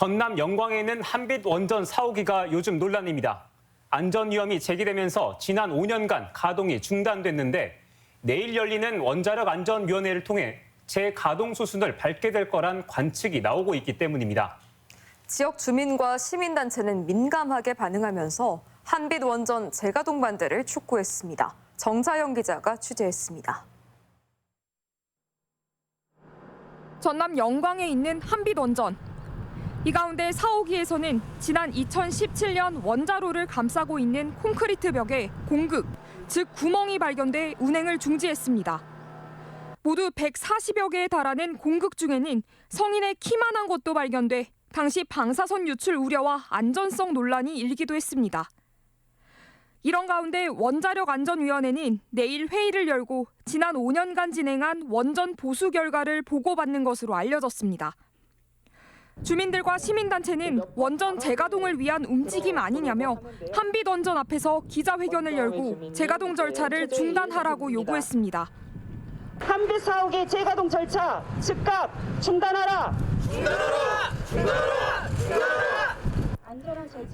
전남 영광에 있는 한빛 원전 4호기가 요즘 논란입니다. 안전 위험이 제기되면서 지난 5년간 가동이 중단됐는데 내일 열리는 원자력안전위원회를 통해 재가동 수순을 밟게 될 거란 관측이 나오고 있기 때문입니다. 지역 주민과 시민단체는 민감하게 반응하면서 한빛 원전 재가동 반대를 촉구했습니다. 정자영 기자가 취재했습니다. 전남 영광에 있는 한빛 원전. 이 가운데 4호기에서는 지난 2017년 원자로를 감싸고 있는 콘크리트 벽에 공극, 즉 구멍이 발견돼 운행을 중지했습니다. 모두 140여 개에 달하는 공극 중에는 성인의 키만한 것도 발견돼 당시 방사선 유출 우려와 안전성 논란이 일기도 했습니다. 이런 가운데 원자력안전위원회는 내일 회의를 열고 지난 5년간 진행한 원전 보수 결과를 보고받는 것으로 알려졌습니다. 주민들과 시민단체는 원전 재가동을 위한 움직임 아니냐며 한빛 원전 앞에서 기자회견을 열고 재가동 절차를 중단하라고 요구했습니다. 한빛 4호기 재가동 절차 즉각 중단하라!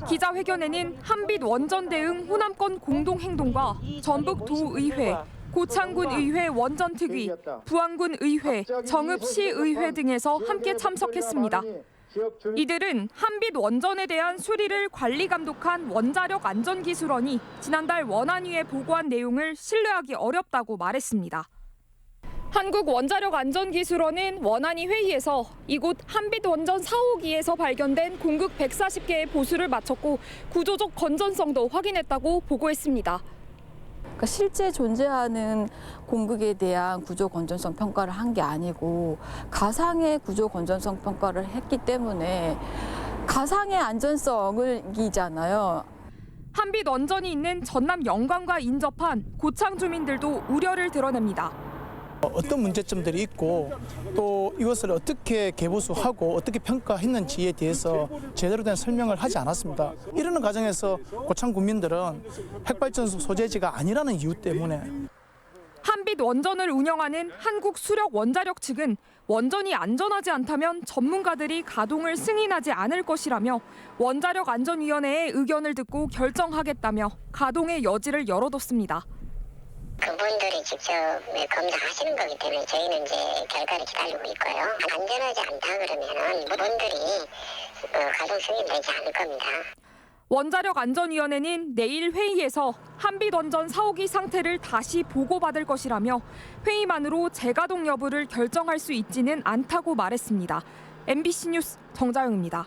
기자회견에는 한빛 원전 대응 호남권 공동행동과 전북도의회, 고창군의회 원전특위, 부안군의회, 정읍시의회 등에서 함께 참석했습니다. 이들은 한빛 원전에 대한 수리를 관리 감독한 원자력안전기술원이 지난달 원안위에 보고한 내용을 신뢰하기 어렵다고 말했습니다. 한국원자력안전기술원은 원안위 회의에서 이곳 한빛 원전 4호기에서 발견된 공극 140개의 보수를 마쳤고 구조적 건전성도 확인했다고 보고했습니다. 그러니까 실제 존재하는 공극에 대한 구조 건전성 평가를 한 게 아니고 가상의 구조 건전성 평가를 했기 때문에 가상의 안전성을 이기잖아요. 한빛 원전이 있는 전남 영광과 인접한 고창 주민들도 우려를 드러냅니다. 어떤 문제점들이 있고 또 이것을 어떻게 개보수하고 어떻게 평가했는지에 대해서 제대로 된 설명을 하지 않았습니다. 이러는 과정에서 고창 군민들은 핵발전소 소재지가 아니라는 이유 때문에 한빛 원전을 운영하는 한국수력원자력 측은 원전이 안전하지 않다면 전문가들이 가동을 승인하지 않을 것이라며 원자력안전위원회의 의견을 듣고 결정하겠다며 가동의 여지를 열어뒀습니다. 그분들이 직접 검사하시는 거기 때문에 저희는 이제 결과를 기다리고 있고요. 안전하지 않다 그러면은 그분들이 가동 승인되지 않을 겁니다. 원자력안전위원회는 내일 회의에서 한빛 원전 4호기 상태를 다시 보고받을 것이라며 회의만으로 재가동 여부를 결정할 수 있지는 않다고 말했습니다. MBC 뉴스 정자영입니다.